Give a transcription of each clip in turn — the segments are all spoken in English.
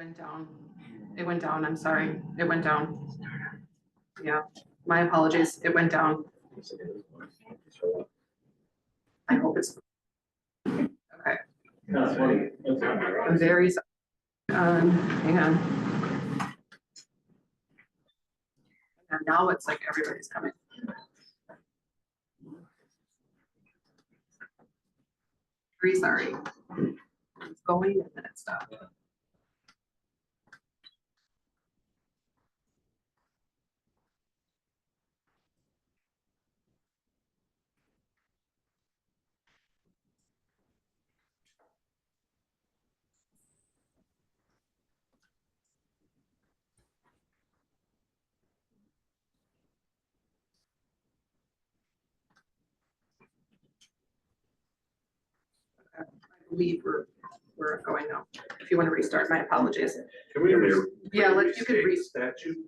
went down. It went down. I'm sorry. It went down. Yeah, my apologies. It went down. I hope it's okay. I'm very sorry. Hang on. And now it's like everybody's coming. Very sorry. It's going and then it stopped. I believe we're going now. If you want to restart, my apologies. Can we? Yeah, you could statute.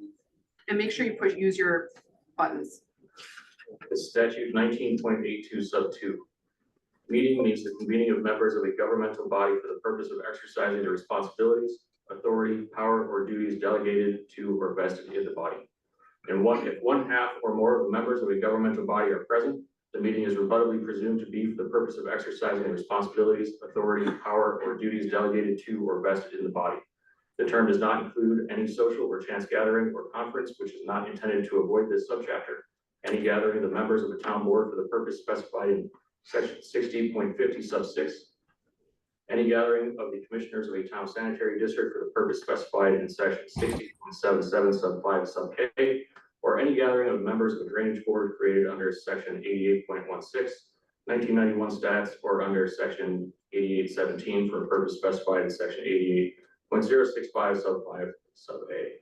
And make sure you use your buttons. It's statute 19.82 sub 2. Meeting means the convening of members of a governmental body for the purpose of exercising the responsibilities, authority, power, or duties delegated to or vested in the body. And if one half or more of the members of a governmental body are present, the meeting is rebuttably presumed to be for the purpose of exercising the responsibilities, authority, power, or duties delegated to or vested in the body. The term does not include any social or chance gathering or conference which is not intended to avoid this subchapter. Any gathering of the members of the town board for the purpose specified in section 60.50 sub 6. Any gathering of the commissioners of a town sanitary district for the purpose specified in section 60.77 sub 5 sub K, or any gathering of members of a drainage board created under section 88.16, 1991 stats, or under section 8817 for a purpose specified in section 88.065 sub 5 sub A.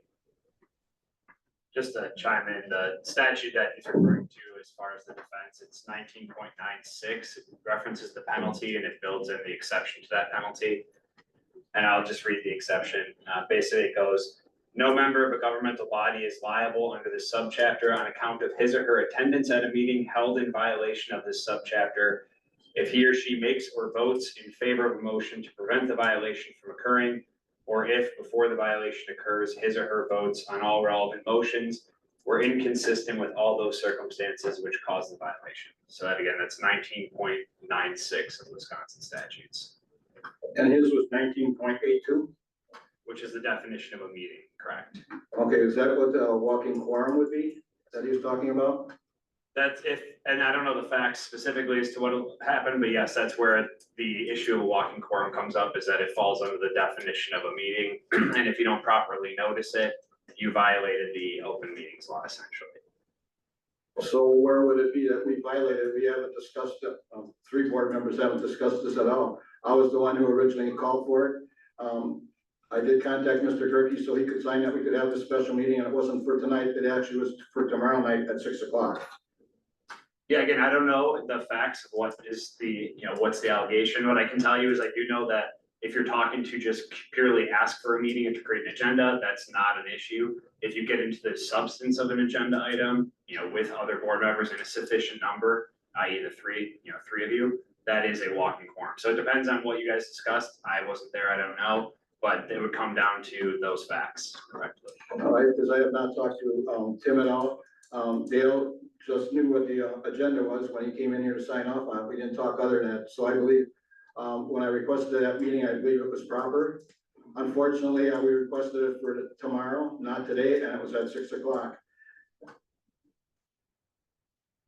Just to chime in, the statute that he's referring to as far as the defense, it's 19.96. It references the penalty and it builds in the exception to that penalty. And I'll just read the exception. Basically it goes, no member of a governmental body is liable under this subchapter on account of his or her attendance at a meeting held in violation of this subchapter if he or she makes or votes in favor of a motion to prevent the violation from occurring, or if before the violation occurs, his or her votes on all relevant motions were inconsistent with all those circumstances which caused the violation. So that again, that's 19.96 of Wisconsin statutes. And his was 19.82? Which is the definition of a meeting, correct? Okay, is that what the walking quorum would be that he was talking about? That's and I don't know the facts specifically as to what happened, but yes, that's where the issue of a walking quorum comes up, is that it falls under the definition of a meeting. And if you don't properly notice it, you violated the open meetings law essentially. So where would it be that we violated? We haven't discussed it. 3 board members haven't discussed this at all. I was the one who originally called for it. I did contact Mr. Gerke so he could sign that we could have this special meeting, and it wasn't for tonight. It actually was for tomorrow night at 6 o'clock. Yeah, again, I don't know the facts of what is the, what's the allegation. What I can tell you is I do know that if you're talking to just purely ask for a meeting and to create an agenda, that's not an issue. If you get into the substance of an agenda item, with other board members in a sufficient number, i.e. the 3 of you, that is a walking quorum. So it depends on what you guys discussed. I wasn't there, I don't know, but it would come down to those facts correctly. All right, because I have not talked to Tim at all. Dale just knew what the agenda was when he came in here to sign off on it. We didn't talk other than that. So I believe when I requested that meeting, I believe it was proper. Unfortunately, we requested it for tomorrow, not today, and it was at 6 o'clock.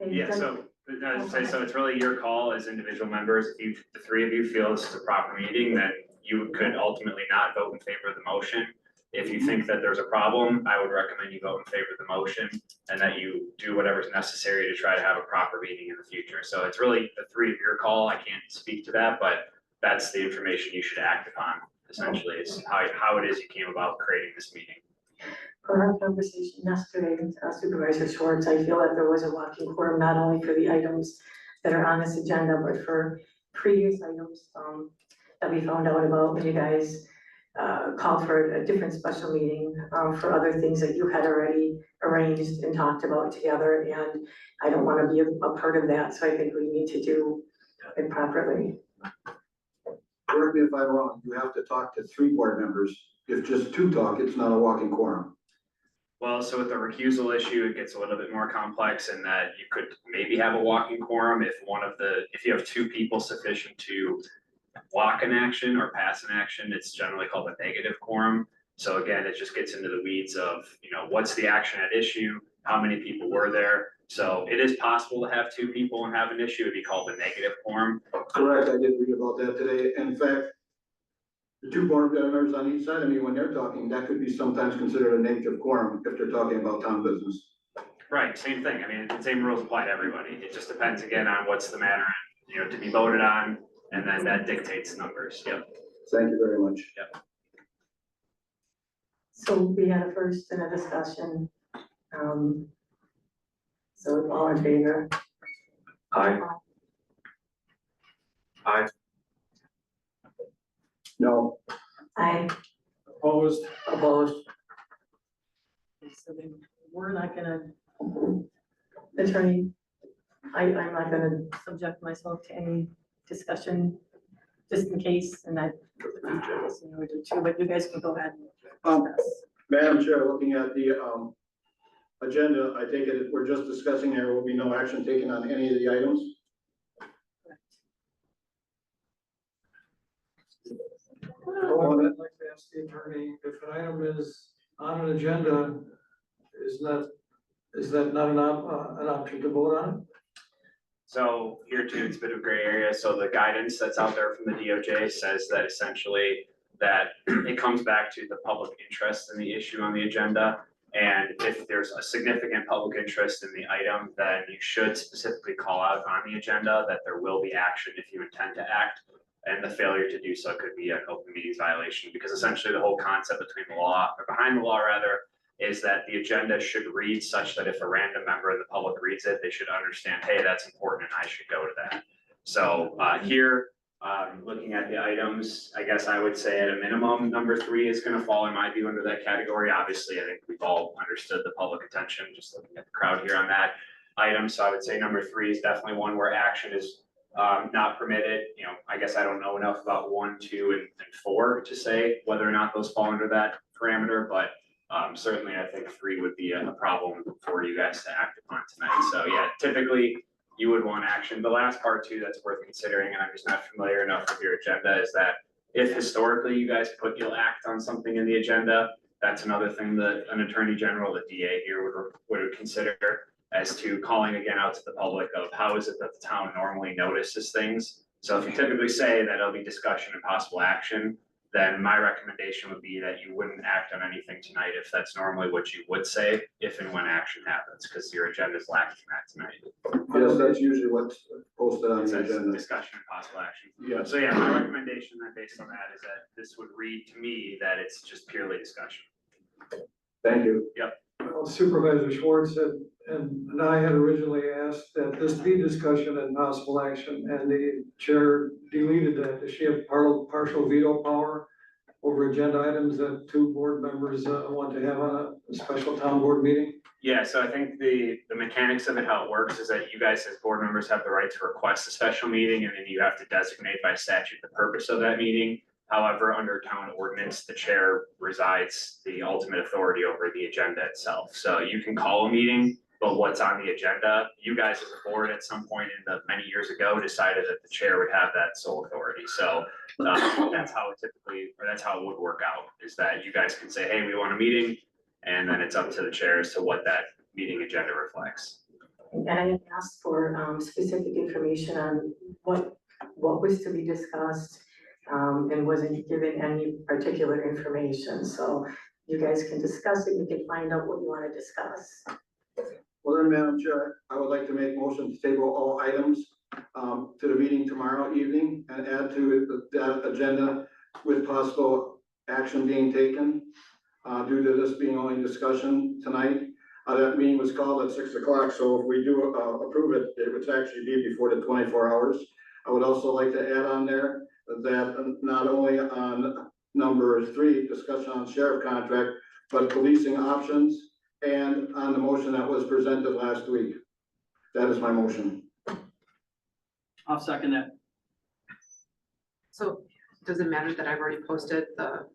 Yeah, so it's really your call as individual members. If the 3 of you feel this is a proper meeting, then you could ultimately not vote in favor of the motion. If you think that there's a problem, I would recommend you vote in favor of the motion and that you do whatever's necessary to try to have a proper meeting in the future. So it's really the 3 of your call. I can't speak to that, but that's the information you should act upon, essentially, is how it is you came about creating this meeting. For our conversation yesterday, Supervisor Schwartz, I feel that there was a walking quorum not only for the items that are on this agenda, but for previous items that we found out about when you guys called for a different special meeting for other things that you had already arranged and talked about together. And I don't want to be a part of that, so I think we need to do it properly. correct me if I'm wrong, you have to talk to 3 board members. If just 2 talk, it's not a walking quorum. Well, so with the recusal issue, it gets a little bit more complex in that you could maybe have a walking quorum if you have 2 people sufficient to block an action or pass an action, it's generally called a negative quorum. So again, it just gets into the weeds of, what's the action at issue, how many people were there. So it is possible to have 2 people and have an issue, it'd be called a negative quorum. Correct, I did read about that today. In fact, the 2 board members on each side of me, when they're talking, that could be sometimes considered a negative quorum if they're talking about town business. Right, same thing. I mean, the same rules apply to everybody. It just depends again on what's the matter, to be voted on, and then that dictates numbers. Yep. Thank you very much. So we had a first and a discussion. So all in favor? Aye. Aye. No, Aye. Opposed? Opposed? So then we're not gonna, attorney, I'm not gonna subject myself to any discussion, just in case, and that, we do too, but you guys can go ahead Um, and discuss. Madam Chair, looking at the agenda, I take it we're just discussing, there will be no action taken on any of the items. Well, I'd like to ask the attorney, if an item is on an agenda, is that not an option to vote on? So here too, it's a bit of gray area. So the guidance that's out there from the DOJ says that essentially that it comes back to the public interest in the issue on the agenda. And if there's a significant public interest in the item, then you should specifically call out on the agenda that there will be action if you intend to act. And the failure to do so could be an open meetings violation, because essentially the whole concept behind the law is that the agenda should read such that if a random member of the public reads it, they should understand, hey, that's important and I should go to that. So here, looking at the items, I guess I would say at a minimum, number 3 is going to fall in my view under that category. Obviously, I think we've all understood the public attention, just looking at the crowd here on that item. So I would say number 3 is definitely one where action is not permitted. I guess I don't know enough about 1, 2, and 4 to say whether or not those fall under that parameter, but certainly I think 3 would be a problem for you guys to act upon tonight. So yeah, typically you would want action. The last part too that's worth considering, and I'm just not familiar enough with your agenda, is that if historically you guys put you'll act on something in the agenda, that's another thing that an attorney general, the DA here would consider as to calling again out to the public of how is it that the town normally notices things. So if you typically say that it'll be discussion and possible action, then my recommendation would be that you wouldn't act on anything tonight if that's normally what you would say if and when action happens, because your agenda is lacking that tonight. Yes, that's usually what's posted on It the says agenda. discussion and possible action. Yes. So yeah, my recommendation then based on that is that this would read to me that it's just purely discussion. Thank you. Well, Supervisor Schwartz and I had originally asked that this be discussion and possible action, and the chair deleted that. Does she have partial veto power over agenda items that 2 board members want to have on a special town board meeting? Yeah, so I think the mechanics of it, how it works is that you guys as board members have the right to request a special meeting, and then you have to designate by statute the purpose of that meeting. However, under town ordinance, the chair resides the ultimate authority over the agenda itself. So you can call a meeting, but what's on the agenda, you guys as a board at some point in the many years ago decided that the chair would have that sole authority. So that's how it typically, or that's how it would work out, is that you guys can say, hey, we want a meeting, and then it's up to the chair as to what that meeting agenda reflects. And I had asked for specific information on what was to be discussed, and wasn't given any particular information. So you guys can discuss it, you can find out what you want to discuss. Well, then, Madam Chair, I would like to make motion to table all items to the meeting tomorrow evening and add to that agenda with possible action being taken due to this being only discussion tonight. That meeting was called at 6 o'clock, so if we do approve it, it would actually be before the 24 hours. I would also like to add on there that not only on number 3, discussion on sheriff contract, but policing options, and on the motion that was presented last week. That is my motion. I'll second that. So Does it matter that I've already posted the,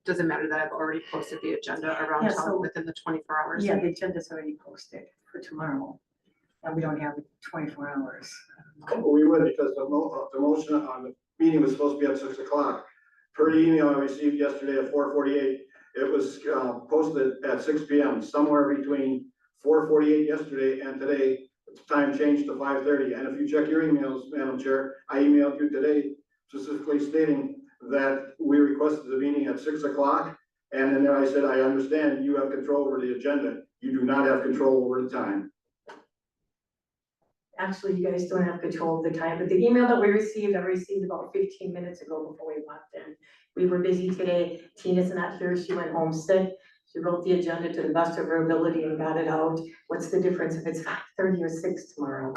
does it matter that I've already posted the agenda around Yeah, so- town within the 24 hours? Yeah, the agenda's already posted for tomorrow, and we don't have 24 hours. We would, because the motion on the meeting was supposed to be at 6 o'clock. Per the email I received yesterday at 4:48, it was posted at 6 P.M., somewhere between 4:48 yesterday and today. The time changed to 5:30, and if you check your emails, Madam Chair, I emailed you today specifically stating that we requested the meeting at 6 o'clock. And then there I said, I understand you have control over the agenda. You do not have control over the time. Actually, you guys don't have control of the time, but the email that we received, I received about 15 minutes ago before we walked in. We were busy today. Tina's not here. She went home sick. She wrote the agenda to the best of her ability and got it out. What's the difference if it's 5:30 or 6 tomorrow?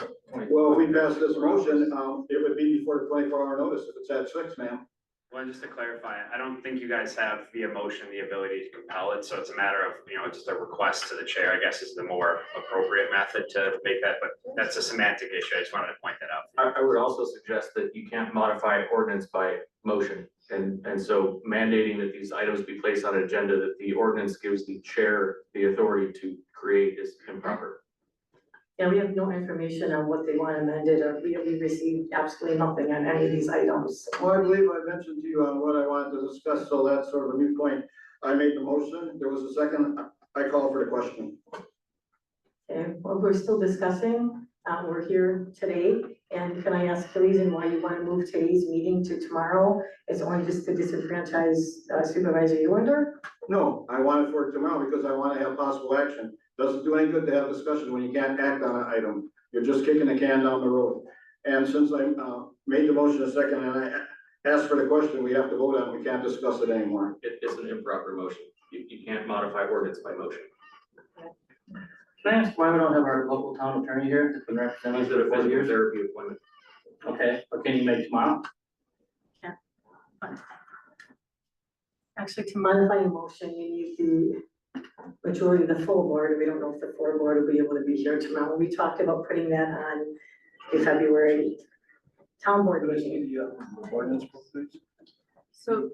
Well, if we pass this motion, it would be before the 24-hour notice if it's at 6, ma'am. Well, just to clarify, I don't think you guys have via motion the ability to compel it, so it's a matter of, just a request to the chair, I guess, is the more appropriate method to make that, but that's a semantic issue, I just wanted to point that out. I would also suggest that you can't modify ordinance by motion. And so mandating that these items be placed on an agenda that the ordinance gives the chair the authority to create is improper. Yeah, we have no information on what they want amended, or we received absolutely nothing on any of these items. Well, I believe I mentioned to you on what I wanted to discuss, so that's sort of a new point. I made the motion, there was a second, I call for the question. Okay, well, we're still discussing, we're here today, and can I ask the reason why you want to move today's meeting to tomorrow? Is only just to disenfranchise Supervisor Ewender? No, I want it for tomorrow because I want to have possible action. Doesn't do any good to have discussion when you can't act on an item. You're just kicking the can down the road. And since I made the motion a second and I asked for the question, we have to vote on it. We can't discuss it anymore. It is an improper motion. You can't modify ordinance by motion. Can I ask why we don't have our local town attorney here that's been representing us Is it a for 4 physical years? therapy appointment? Okay, but can you make tomorrow? Actually, to modify a motion, you need the majority of the full board. We don't know if the full board will be able to be here tomorrow. We talked about putting that on the February town board meeting. Ordinance, please. So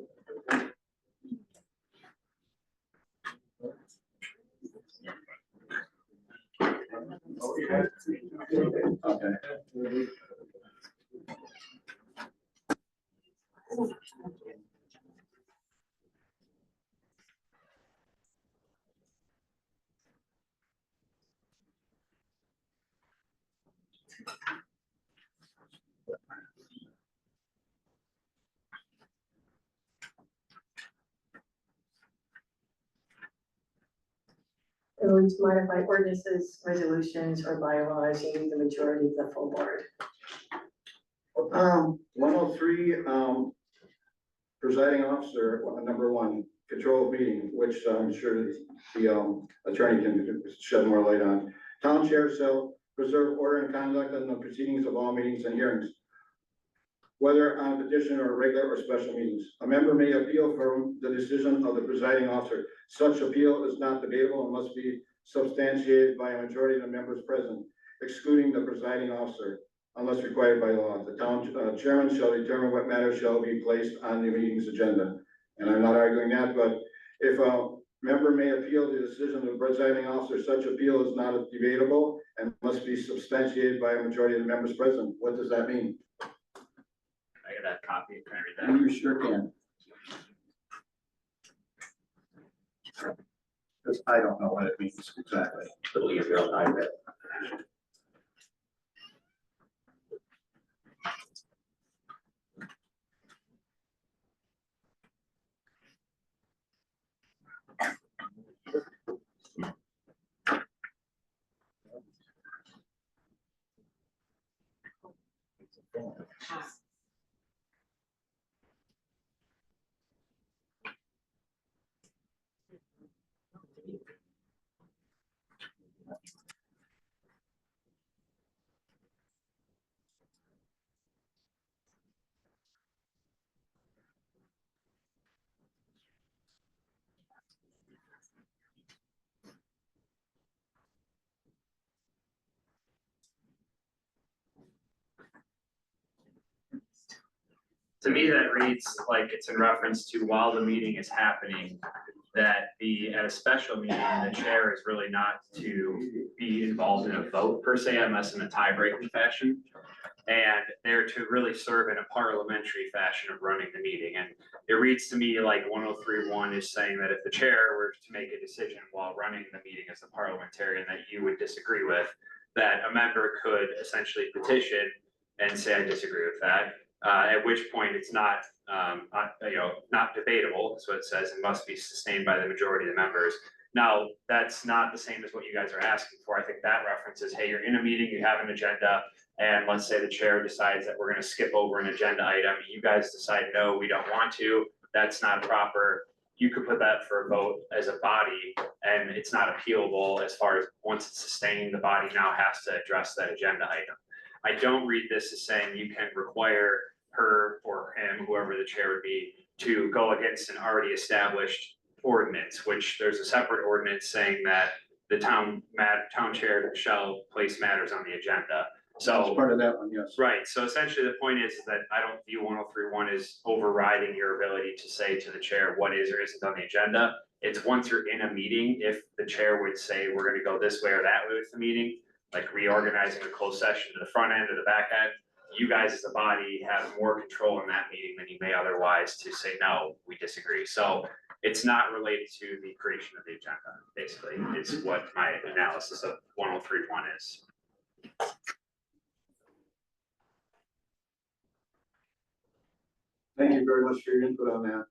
Okay. In order to modify ordinances, resolutions, or bylaws, you need the majority of the full board. 103, presiding officer, number 1, control of meeting, which I'm sure the attorney can shed more light on. Town chair shall preserve order and conduct in the proceedings of all meetings and hearings, whether on petition or regular or special meetings. A member may appeal from the decision of the presiding officer. Such appeal is not debatable and must be substantiated by a majority of the members present, excluding the presiding officer, unless required by law. The town chairman shall determine what matters shall be placed on the meeting's agenda. And I'm not arguing that, but if a member may appeal the decision of the presiding officer, such appeal is not debatable and must be substantiated by a majority of the members present. What does that mean? I got that copy, can I read that? You sure can. Because I don't know what it means exactly. It'll leave your own iPad. To me, that reads like it's in reference to while the meeting is happening, that at a special meeting, the chair is really not to be involved in a vote per se, unless in a tie-breaking fashion. And they're to really serve in a parliamentary fashion of running the meeting. And it reads to me like 103.1 is saying that if the chair were to make a decision while running the meeting as a parliamentarian that you would disagree with, that a member could essentially petition and say, I disagree with that. At which point it's not, not debatable, that's what it says, it must be sustained by the majority of the members. Now, that's not the same as what you guys are asking for. I think that references, hey, you're in a meeting, you have an agenda, and let's say the chair decides that we're gonna skip over an agenda item, you guys decide, no, we don't want to, that's not proper. You could put that for a vote as a body, and it's not appealable as far as once it's sustained, the body now has to address that agenda item. I don't read this as saying you can require her or him, whoever the chair would be, to go against an already established ordinance, which there's a separate ordinance saying that the town chair shall place matters on the agenda. That's So, part of that one, yes. right, so essentially the point is that I don't view 103.1 as overriding your ability to say to the chair what is or isn't on the agenda. It's once you're in a meeting, if the chair would say, we're gonna go this way or that way with the meeting, like reorganizing the closed session to the front end or the back end, you guys as a body have more control in that meeting than you may otherwise to say, no, we disagree. So it's not related to the creation of the agenda, basically, is what my analysis of 103.1 is. Thank you very much for your input on that.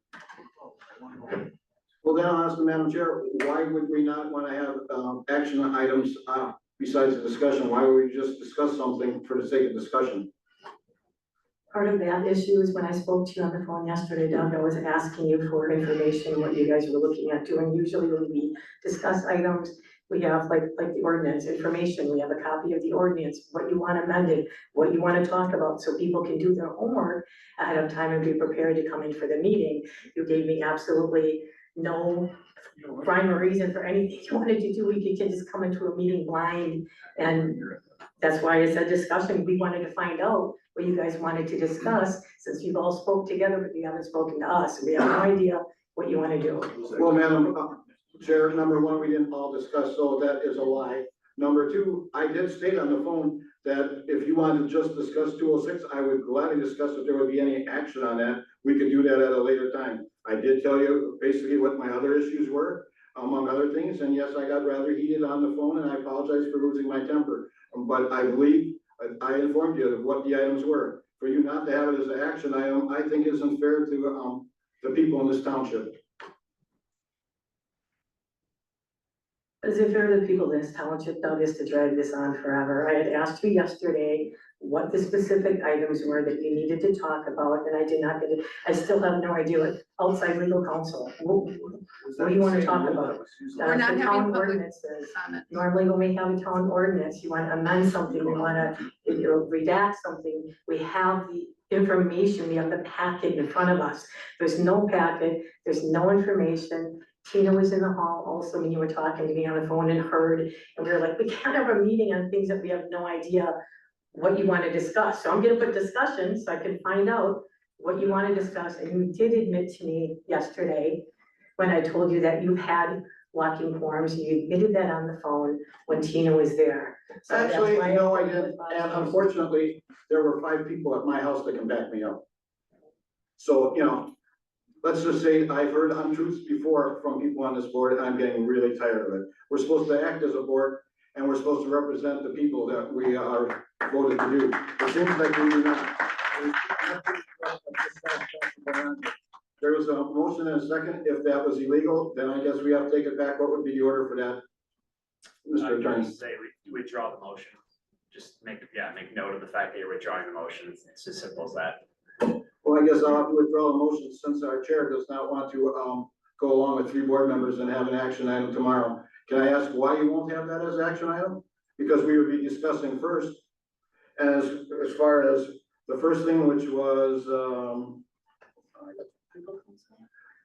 Well, then I'll ask the Madam Chair, why would we not want to have action items besides the discussion? Why would we just discuss something for the sake of discussion? Part of that issue is when I spoke to you on the phone yesterday, Doug, I was asking you for information, what you guys were looking at doing. Usually when we discuss items, we have like the ordinance information, we have a copy of the ordinance, what you want amended, what you want to talk about, so people can do their homework ahead of time and be prepared to come in for the meeting. You gave me absolutely no rhyme or reason for anything you wanted to do. We could just come into a meeting blind, and that's why it's a discussion. We wanted to find out what you guys wanted to discuss, since you've all spoke together, but you haven't spoken to us. We have no idea what you want to do. Well, Madam Chair, number one, we didn't all discuss, so that is a lie. Number two, I did state on the phone that if you wanted to just discuss 206, I would gladly discuss if there would be any action on that. We could do that at a later time. I did tell you basically what my other issues were, among other things, and yes, I got rather heated on the phone, and I apologize for losing my temper. But I believe I informed you of what the items were. For you not to have it as an action item, I think isn't fair to the people in this township. Is it fair to the people in this township, Doug, is to drag this on forever? I had asked you yesterday what the specific items were that you needed to talk about, and I did not get it. I still have no idea what outside legal counsel. What do you want to talk about? We're not The having town public ordinances. comment. Normally when we have a town ordinance, you want to amend something, we want to redact something, we have the information, we have the packet in front of us. There's no packet, there's no information. Tina was in the hall also when you were talking to me on the phone and heard, and we were like, we can't have a meeting on things that we have no idea what you want to discuss. So I'm gonna put discussion so I can find out what you want to discuss. And you did admit to me yesterday when I told you that you've had walking forums, you admitted that on the phone when Tina was there. So that's Actually, why no, I put you didn't, with and Bob's. unfortunately, there were 5 people at my house that can back me up. So, let's just say I've heard untruths before from people on this board, and I'm getting really tired of it. We're supposed to act as a board, and we're supposed to represent the people that we are voted to do. It seems like we do not. There was a motion and a second. If that was illegal, then I guess we have to take it back. What would be the order for that? Mr. Attorney. Say withdraw the motion. Just make note of the fact that you're withdrawing the motion. It's as simple as that. Well, I guess I'll have to withdraw the motion since our chair does not want to go along with 3 board members and have an action item tomorrow. Can I ask why you won't have that as action item? Because we would be discussing first, as far as the first thing, which was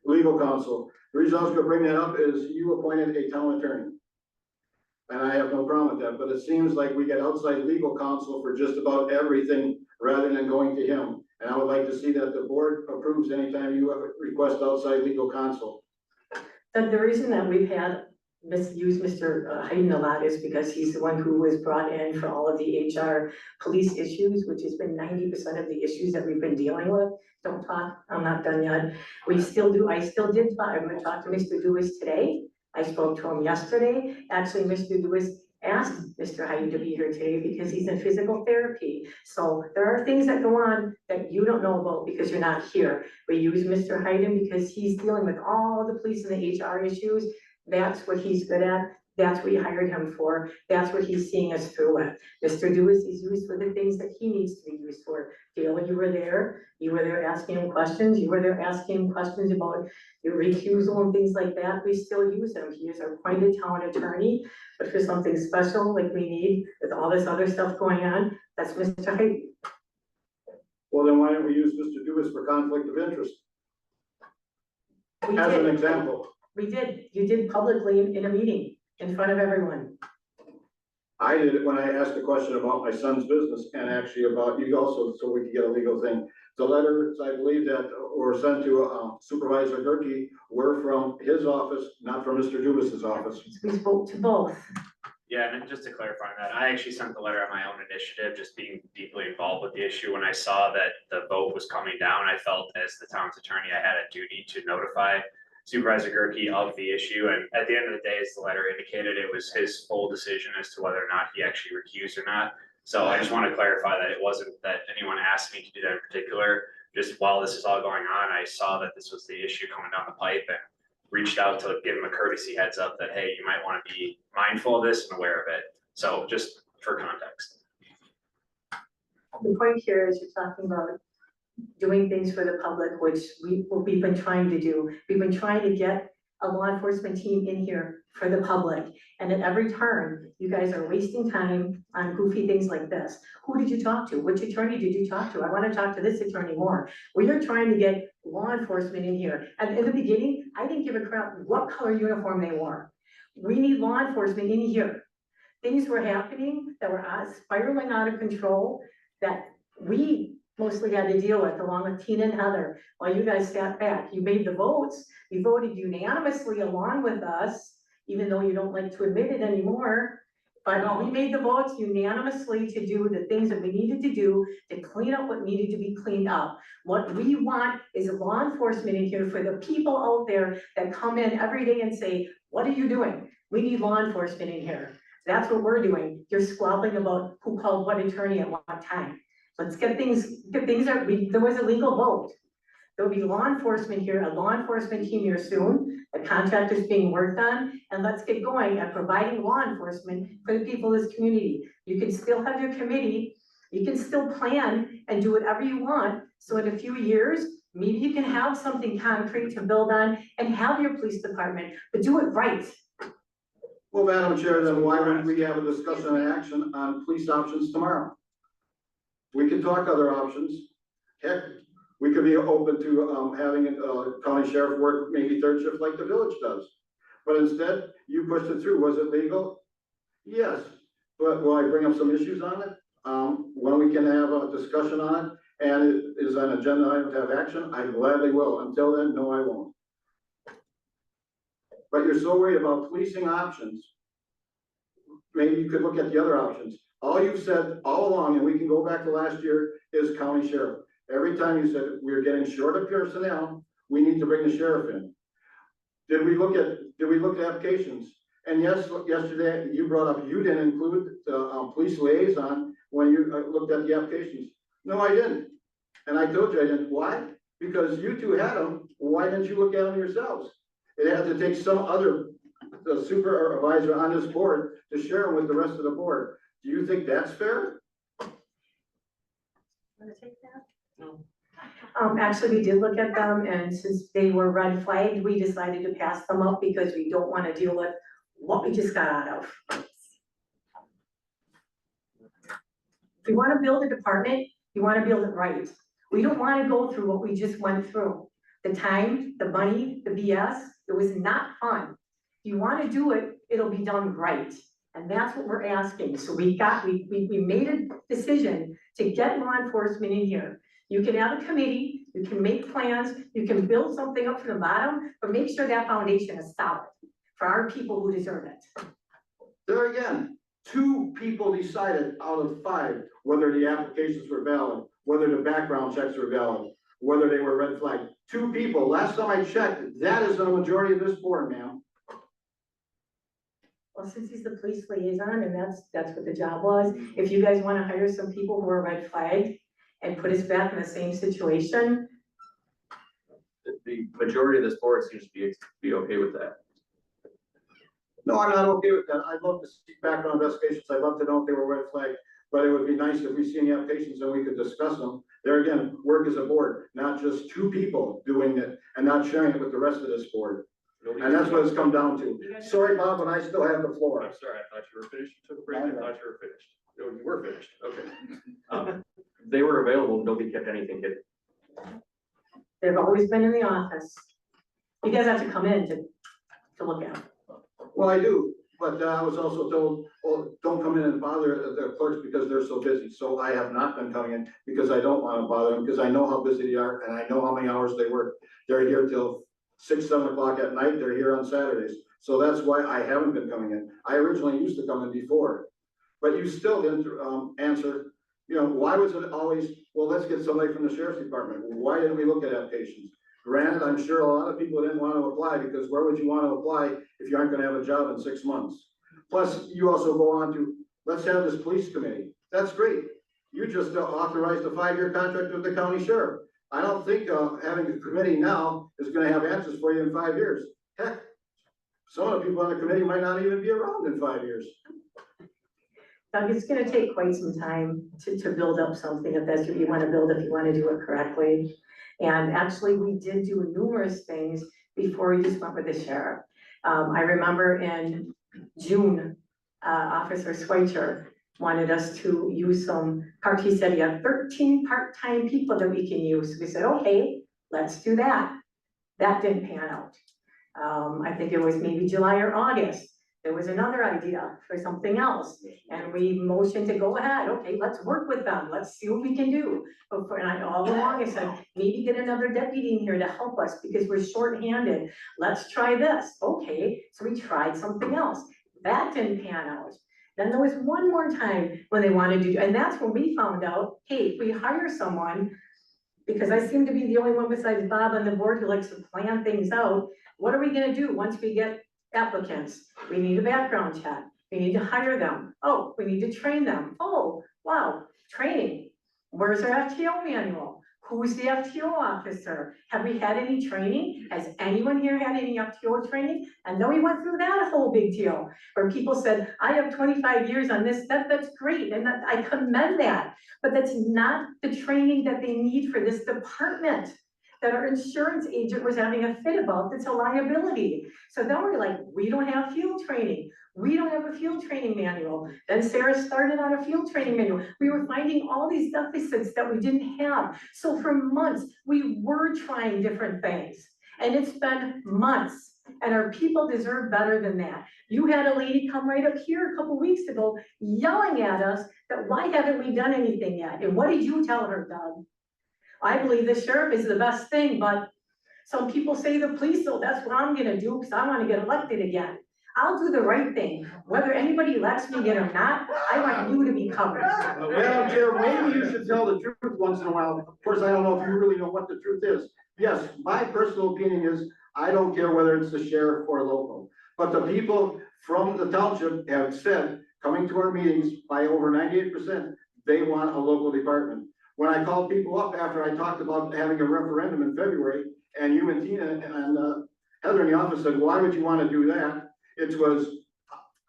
legal counsel. The reason I was gonna bring that up is you appointed a town attorney. And I have no problem with that, but it seems like we get outside legal counsel for just about everything rather than going to him. And I would like to see that the board approves anytime you request outside legal counsel. The reason that we've had misused Mr. Hayden a lot is because he's the one who was brought in for all of the HR police issues, which has been 90% of the issues that we've been dealing with. Don't talk, I'm not done yet. I still did, I'm gonna talk to Mr. Dewis today. I spoke to him yesterday. Actually, Mr. Dewis asked Mr. Hayden to be here today because he's in physical therapy. So there are things that go on that you don't know about because you're not here. We use Mr. Hayden because he's dealing with all the police and the HR issues. That's what he's good at. That's what we hired him for. That's what he's seeing us through with. Mr. Dewis is used for the things that he needs to be used for. Gail, you were there. You were there asking him questions. You were there asking him questions about your recusal and things like that. We still use him. He is our appointed town attorney. But for something special like we need with all this other stuff going on, that's Mr. Hayden. Well, then why don't we use Mr. Dewis for conflict of interest? We As an did. example, We did. You did publicly in a meeting in front of everyone. I did it when I asked a question about my son's business and actually about you also, so we could get a legal thing. The letters, I believe that were sent to Supervisor Gerke were from his office, not from Mr. Duvis's office. We spoke to both. Yeah, and just to clarify that, I actually sent the letter on my own initiative, just being deeply involved with the issue. When I saw that the vote was coming down, I felt as the town's attorney, I had a duty to notify Supervisor Gerke of the issue, and at the end of the day, as the letter indicated, it was his full decision as to whether or not he actually recused or not. So I just want to clarify that it wasn't that anyone asked me to do that in particular. Just while this is all going on, I saw that this was the issue coming down the pipe and reached out to give him a courtesy heads up that, hey, you might want to be mindful of this and aware of it. So just for context. The point here is you're talking about doing things for the public, which we've been trying to do. We've been trying to get a law enforcement team in here for the public. And at every turn, you guys are wasting time on goofy things like this. Who did you talk to? Which attorney did you talk to? I want to talk to this attorney more. We are trying to get law enforcement in here. And in the beginning, I didn't give a crap what color uniform they wore. We need law enforcement in here. Things were happening that were spiraling out of control that we mostly had to deal with, along with Tina and Heather, while you guys sat back. You made the votes, you voted unanimously along with us, even though you don't like to admit it anymore. But we made the votes unanimously to do the things that we needed to do to clean up what needed to be cleaned up. What we want is law enforcement in here for the people out there that come in every day and say, what are you doing? We need law enforcement in here. That's what we're doing. You're squabbling about who called what attorney at what time. Let's get things there was a legal vote. There'll be law enforcement here, a law enforcement team here soon. The contract is being worked on, and let's get going at providing law enforcement for the people of this community. You can still have your committee, you can still plan and do whatever you want. So in a few years, maybe you can have something concrete to build on and have your police department, but do it right. Well, Madam Chair, then why wouldn't we have a discussion and action on police options tomorrow? We could talk other options. Heck, we could be open to having a county sheriff work maybe third shift like the village does. But instead, you pushed it through. Was it legal? Yes. But will I bring up some issues on it? When we can have a discussion on it and it is an agenda item to have action, I gladly will. Until then, no, I won't. But you're so worried about policing options. Maybe you could look at the other options. All you've said all along, and we can go back to last year, is county sheriff. Every time you said we're getting short of personnel, we need to bring the sheriff in. Did we look at applications? And yes, yesterday you brought up, you didn't include the police liaison when you looked at the applications. No, I didn't. And I told you I didn't. Why? Because you two had them. Why didn't you look at them yourselves? It had to take some other supervisor on this board to share them with the rest of the board. Do you think that's fair? Want to take that? No. Actually, we did look at them, and since they were red flagged, we decided to pass them up because we don't want to deal with what we just got out of. If you want to build a department, you want to build it right. We don't want to go through what we just went through. The time, the money, the BS, it was not fun. If you want to do it, it'll be done right. And that's what we're asking. So we made a decision to get law enforcement in here. You can have a committee, you can make plans, you can build something up from the bottom, but make sure that foundation is solid for our people who deserve it. There again, 2 people decided out of 5 whether the applications were valid, whether the background checks were valid, whether they were red flagged. 2 people, last time I checked, that is the majority of this board, ma'am. Well, since he's the police liaison and that's what the job was, if you guys wanna hire some people who are red flagged and put us back in the same situation, The majority of this board seems to be okay with that. No, I'm not okay with that. I'd love to see background investigations. I'd love to know if they were red flagged. But it would be nice if we see any applications and we could discuss them. There again, work as a board, not just 2 people doing it and not sharing it with the rest of this board. And that's what it's come down to. Sorry, Bob, but I still have the floor. I'm sorry, I thought you were finished. You took a break. I thought you were finished. No, you were finished. Okay. They were available. Nobody kept anything hidden. they've always been in the office. You guys have to come in to look at them. Well, I do, but I was also told, oh, don't come in and bother the clerks because they're so busy. So I have not been coming in because I don't want to bother them, because I know how busy they are and I know how many hours they work. They're here till 6, 7 o'clock at night. They're here on Saturdays. So that's why I haven't been coming in. I originally used to come in before, but you still didn't answer, you know, why was it always, well, let's get somebody from the sheriff's department. Why didn't we look at applications? Granted, I'm sure a lot of people didn't want to apply, because where would you want to apply if you aren't gonna have a job in 6 months? Plus, you also go on to, let's have this police committee. That's great. You just authorized a 5-year contract with the county sheriff. I don't think having a committee now is gonna have answers for you in 5 years. Heck, some of the people on the committee might not even be around in 5 years. Doug, it's gonna take quite some time to build up something, if that's what you wanna build, if you wanna do it correctly. And actually, we did do numerous things before we just went with the sheriff. I remember in June, Officer Schweitzer wanted us to use some he said he had 13 part-time people that we can use. We said, okay, let's do that. That didn't pan out. I think it was maybe July or August. There was another idea for something else, and we motioned to go ahead, okay, let's work with them, let's see what we can do. And I all along I said, maybe get another deputy in here to help us, because we're shorthanded, let's try this, okay, so we tried something else. That didn't pan out. Then there was one more time when they wanted to, and that's when we found out, hey, if we hire someone, because I seem to be the only one besides Bob on the board who likes to plan things out, what are we gonna do once we get applicants? We need a background check. We need to hire them. Oh, we need to train them. Oh, wow, training. Where's our FTO manual? Who's the FTO officer? Have we had any training? Has anyone here had any FTO training? And then we went through that whole big deal where people said, I have 25 years on this, that's great. And I commend that, but that's not the training that they need for this department that our insurance agent was having a fit about. That's a liability. So then we're like, we don't have field training. We don't have a field training manual. Then Sarah started on a field training manual. We were finding all these deficits that we didn't have. So for months, we were trying different things. And it's been months, and our people deserve better than that. You had a lady come right up here a couple weeks ago yelling at us that why haven't we done anything yet? And what did you tell her, Doug? I believe the sheriff is the best thing, but some people say the police, so that's what I'm gonna do, because I wanna get elected again. I'll do the right thing, whether anybody elects me again or not, I want you to be covered. Well, Chair, maybe you should tell the truth once in a while. Of course, I don't know if you really know what the truth is. Yes, my personal opinion is, I don't care whether it's the sheriff or local. But the people from the township have said, coming to our meetings by over 98%, they want a local department. When I called people up after I talked about having a referendum in February, and you and Tina and Heather in the office said, why would you want to do that? It was,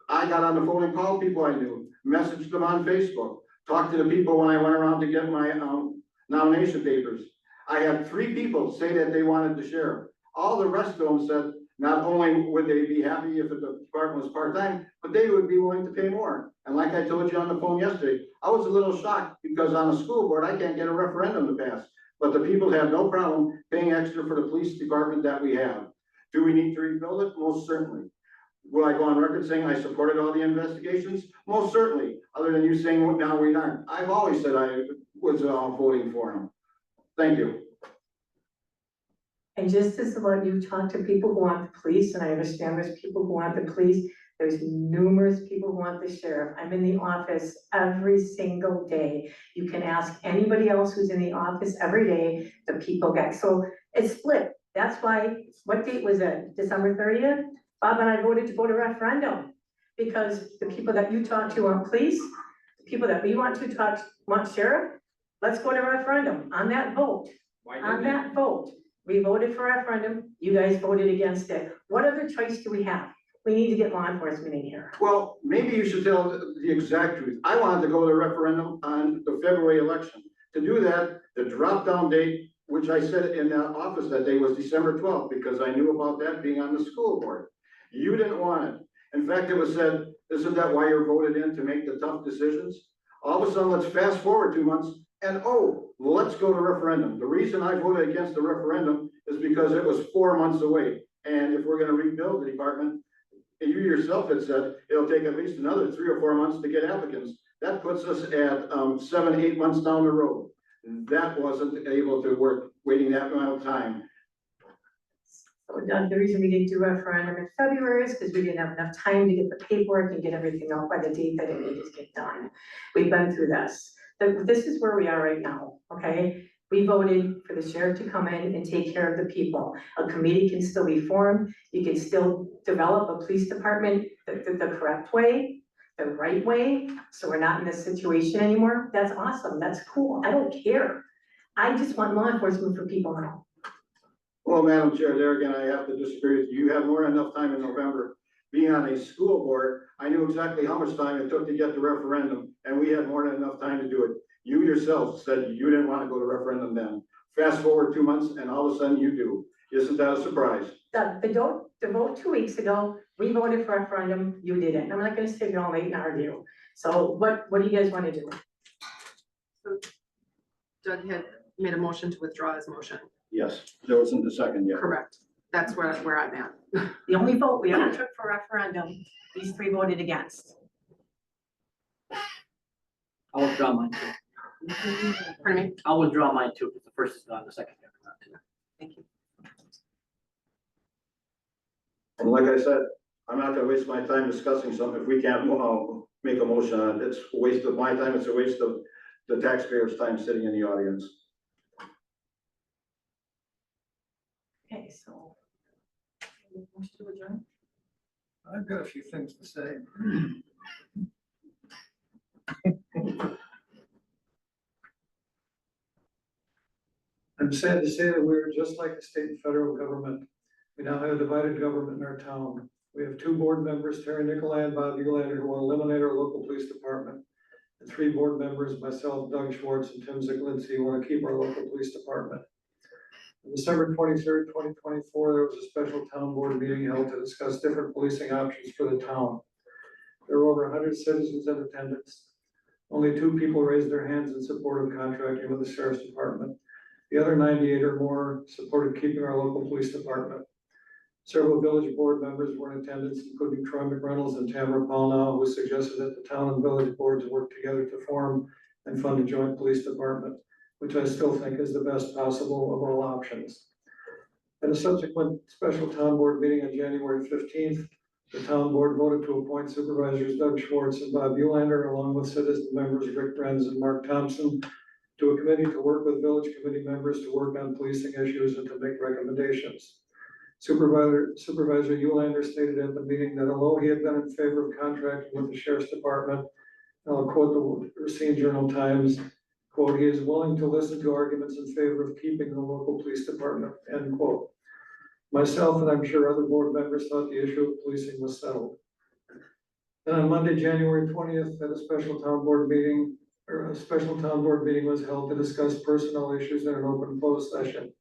I got on the phone and called people I knew, messaged them on Facebook, talked to the people when I went around to get my nomination papers. I had 3 people say that they wanted the sheriff. All the rest of them said, not only would they be happy if the department was part-time, but they would be willing to pay more. And like I told you on the phone yesterday, I was a little shocked because on the school board, I can't get a referendum to pass. But the people have no problem paying extra for the police department that we have. Do we need to rebuild it? Most certainly. Will I go on record saying I supported all the investigations? Most certainly, other than you saying, well, now we aren't. I've always said I was voting for them. Thank you. And just as about you talk to people who want the police, and I understand there's people who want the police, there's numerous people who want the sheriff. I'm in the office every single day. You can ask anybody else who's in the office every day, the people get, so it's split. That's why, what date was it? December 30th? Bob and I voted to go to referendum. Because the people that you talk to want police, the people that we want to talk, want sheriff, let's go to referendum on that vote. On that vote, we voted for referendum, you guys voted against it. What other choice do we have? We need to get law enforcement in here. Well, maybe you should tell the exact truth. I wanted to go to referendum on the February election. To do that, the drop down date, which I said in the office that day, was December 12th, because I knew about that being on the school board. You didn't want it. In fact, it was said, isn't that why you're voted in, to make the tough decisions? All of a sudden, let's fast forward 2 months and, oh, let's go to referendum. The reason I voted against the referendum is because it was 4 months away. And if we're gonna rebuild the department, you yourself had said it'll take at least another 3 or 4 months to get applicants. That puts us at 7, 8 months down the road. That wasn't able to work, waiting that amount of time. So the reason we didn't do referendum in February is because we didn't have enough time to get the paperwork and get everything out by the date that it needed to get done. We've been through this. This is where we are right now, okay? We voted for the sheriff to come in and take care of the people. A committee can still be formed. You can still develop a police department the correct way, the right way, so we're not in this situation anymore. That's awesome. That's cool. I don't care. I just want law enforcement for people now. Well, Madam Chair, there again, I have to disagree with you. You had more than enough time in November. Being on a school board, I knew exactly how much time it took to get the referendum, and we had more than enough time to do it. You yourself said you didn't want to go to referendum then. Fast forward 2 months and all of a sudden you do. Isn't that a surprise? The vote 2 weeks ago, we voted for referendum, you didn't. I'm not gonna sit here all night and argue. So what do you guys wanna do? So Doug had made a motion to withdraw his motion. Yes, there wasn't a second yet. Correct. That's where I'm at. The only vote we ever took for referendum, these three voted against. I'll withdraw mine too. Pardon me? I'll withdraw mine too, because the first is gone, the second is not too. Thank you. And like I said, I'm not gonna waste my time discussing something if we can't make a motion on it. It's a waste of my time, it's a waste of the taxpayers' time sitting in the audience. Okay, so. Motion to adjourn? I've got a few things to say. I'm sad to say that we're just like the state and federal government. We now have a divided government in our town. We have 2 board members, Terry Nicolai and Bob Ulander, who want to eliminate our local police department. And 3 board members, myself, Doug Schwartz, and Tim Ziglinski, want to keep our local police department. On December 23rd, 2024, there was a special town board meeting held to discuss different policing options for the town. There were over 100 citizens in attendance. Only 2 people raised their hands in support of contracting with the sheriff's department. The other 98 or more supported keeping our local police department. Several village board members were in attendance, including Troy McReynolds and Tamara Paulnow, who suggested that the town and village boards work together to form and fund a joint police department, which I still think is the best possible of all options. At a subsequent special town board meeting on January 15th, the town board voted to appoint supervisors Doug Schwartz and Bob Ulander, along with citizen members Rick Brenz and Mark Thompson, to a committee to work with village committee members to work on policing issues and to make recommendations. Supervisor Ulander stated at the meeting that although he had been in favor of contracting with the sheriff's department, and I'll quote the Racine Journal Times, quote, "He is willing to listen to arguments in favor of keeping the local police department," end quote. Myself, and I'm sure other board members, thought the issue of policing was settled. Then on Monday, January 20th, at a special town board meeting was held to discuss personnel issues in an open closed session.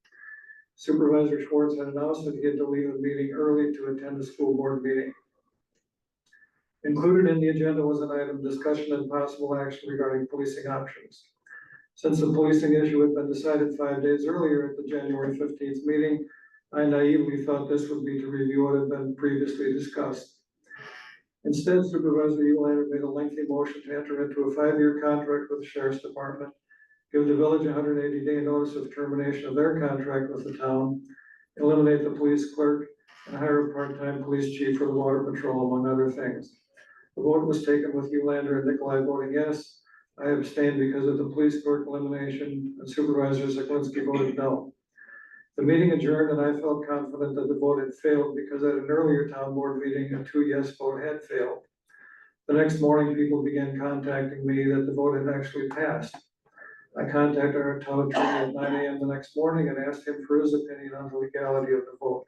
Supervisor Schwartz had announced that he had to leave the meeting early to attend a school board meeting. Included in the agenda was an item, discussion and possible action regarding policing options. Since the policing issue had been decided 5 days earlier at the January 15th meeting, I naively thought this would be to review what had been previously discussed. Instead, Supervisor Ulander made a lengthy motion to enter into a 5-year contract with the sheriff's department, give the village a 180-day notice of termination of their contract with the town, eliminate the police clerk, and hire a part-time police chief for the water patrol, among other things. The vote was taken with Ulander and Nikolai voting yes. I abstained because of the police clerk elimination, and Supervisor Zeklinski voted no. The meeting adjourned, and I felt confident that the vote had failed because at an earlier town board meeting, a 2 yes vote had failed. The next morning, people began contacting me that the vote had actually passed. I contacted our town attorney at 9 a.m. the next morning and asked him for his opinion on the legality of the vote.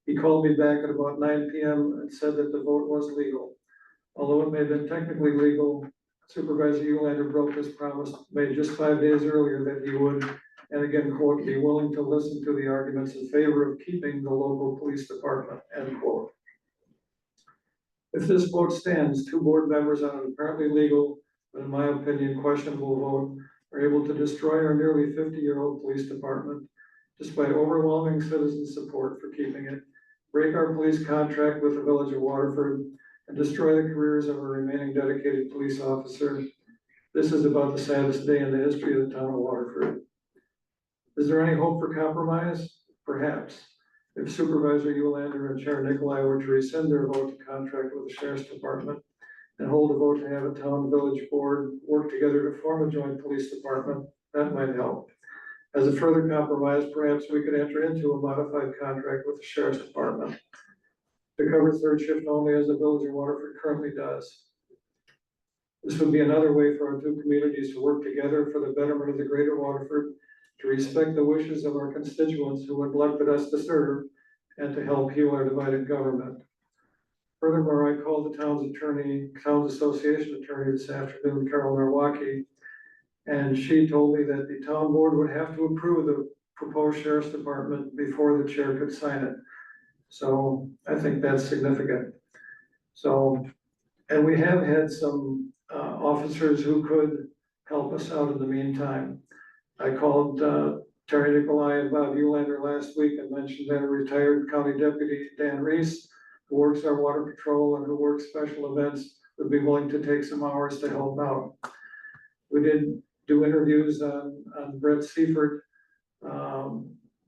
He called me back at about 9 p.m. and said that the vote was legal. Although it may have been technically legal, Supervisor Ulander broke his promise made just 5 days earlier that he would, and again, quote, be willing to listen to the arguments in favor of keeping the local police department, end quote. If this vote stands, 2 board members on an apparently legal, but in my opinion, questionable vote are able to destroy our nearly 50-year-old police department, despite overwhelming citizen support for keeping it, break our police contract with the village of Waterford, and destroy the careers of our remaining dedicated police officer. This is about the saddest day in the history of the town of Waterford. Is there any hope for compromise? Perhaps. If Supervisor Ulander and Chair Nikolai were to rescind their vote to contract with the Sheriff's Department and hold a vote to have a town village board work together to form a joint police department, that might help. As a further compromise, perhaps we could enter into a modified contract with the Sheriff's Department to cover third shift only as the village of Waterford currently does. This would be another way for our 2 communities to work together for the betterment of the greater Waterford, to respect the wishes of our constituents who elected us to serve, and to help heal our divided government. Furthermore, I called the town's association attorney this afternoon, Carol Norwalkie, and she told me that the town board would have to approve the proposed sheriff's department before the chair could sign it. So I think that's significant. So, and we have had some officers who could help us out in the meantime. I called Terry Nikolai and Bob Ulander last week and mentioned that a retired county deputy, Dan Reese, who works our water patrol and who works special events, would be willing to take some hours to help out. We did do interviews on Brett Seifert,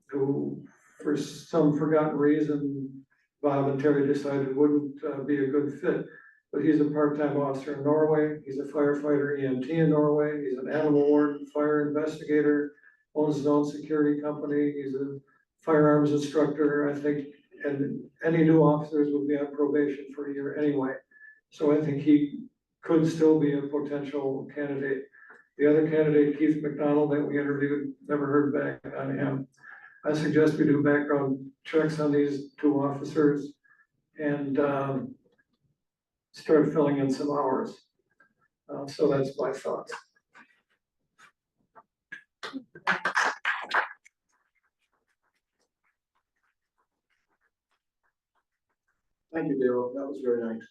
who for some forgotten reason, Bob and Terry decided wouldn't be a good fit. But he's a part-time officer in Norway. He's a firefighter EMT in Norway. He's an animal warden, fire investigator, owns his own security company. He's a firearms instructor, I think, and any new officers would be on probation for a year anyway. So I think he could still be a potential candidate. The other candidate, Keith McDonald, that we interviewed, never heard back on him. I suggest we do background checks on these 2 officers and start filling in some hours. So that's my thoughts. Thank you, Dale. That was very nice.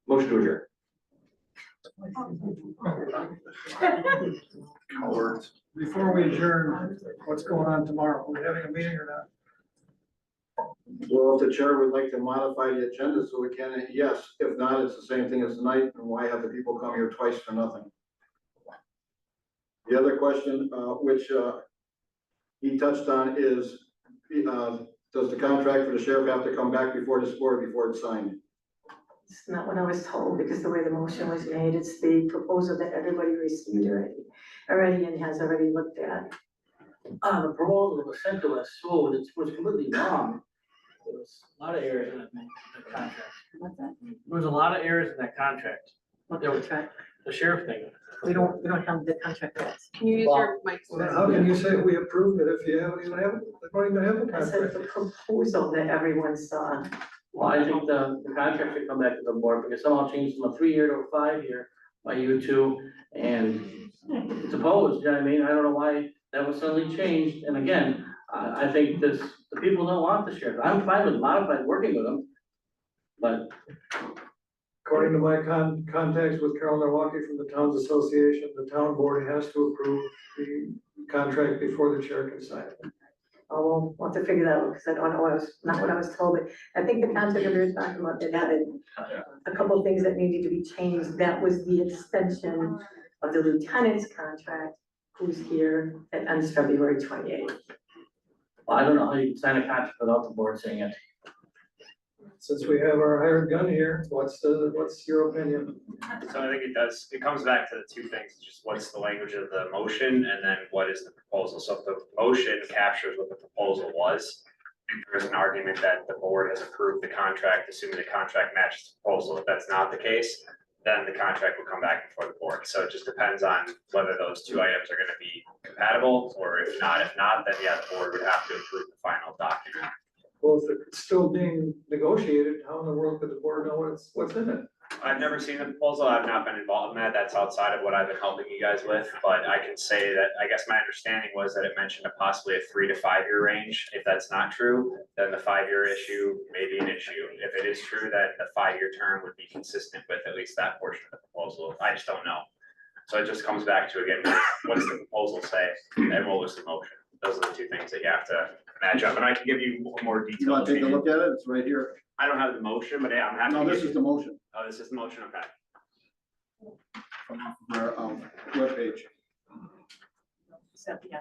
Motion to adjourn. Before we adjourn, what's going on tomorrow? Are we having a meeting or not? Well, if the chair would like to modify the agenda so we can, yes. If not, it's the same thing as tonight, and why have the people come here twice for nothing? The other question, which he touched on is, does the contract for the sheriff have to come back before this board before it's signed? It's not what I was told, because the way the motion was made, it's the proposal that everybody received already and has already looked at. The proposal that was sent to us, so it was completely wrong. There was a lot of errors in that contract. What's that? There was a lot of errors in that contract, What There was- contract? the sheriff thing. We don't have the contract yet. Can you use your mic? Well, how can you say we approved it if you don't even have the I said contract? the proposal that everyone saw. Well, I think the contract should come back to the board, because somehow changed from a 3-year to a 5-year by you 2, and it's opposed, you know what I mean? I don't know why that was suddenly changed, and again, I think the people don't want the sheriff. I'm fine with modified working with them, but According to my contacts with Carol Norwalkie from the Towns Association, the town board has to approve the contract before the chair can sign it. We'll have to figure that out, because I don't know not what I was told, but I think the contract that we were talking about, that had a couple of things that needed to be changed. That was the extension of the lieutenant's contract, who's here, that ends February 28th. Well, I don't know how you can sign a contract without the board saying it. Since we have our hired gun here, what's your opinion? So I think it comes back to the two things, just what's the language of the motion and then what is the proposal? So if the motion captures what the proposal was, and there's an argument that the board has approved the contract, assuming the contract matches the proposal. If that's not the case, then the contract will come back before the board. So it just depends on whether those two items are gonna be compatible, or if not, then yeah, the board would have to approve the final document. Well, if it's still being negotiated, how in the world could the board know what's in it? I've never seen the proposal. I've not been involved in that. That's outside of what I've been helping you guys with, but I can say that, I guess my understanding was that it mentioned possibly a 3 to 5 year range. If that's not true, then the 5-year issue may be an issue. If it is true, that the 5-year term would be consistent with at least that portion of the proposal. I just don't know. So it just comes back to, again, what does the proposal say and what was the motion? Those are the two things that you have to match up, and I can give you more You detail. wanna take a look at it? It's right here. I don't have the motion, but yeah, I'm happy. No, to this give is you- the motion Oh, this is the motion, okay. from our, webpage.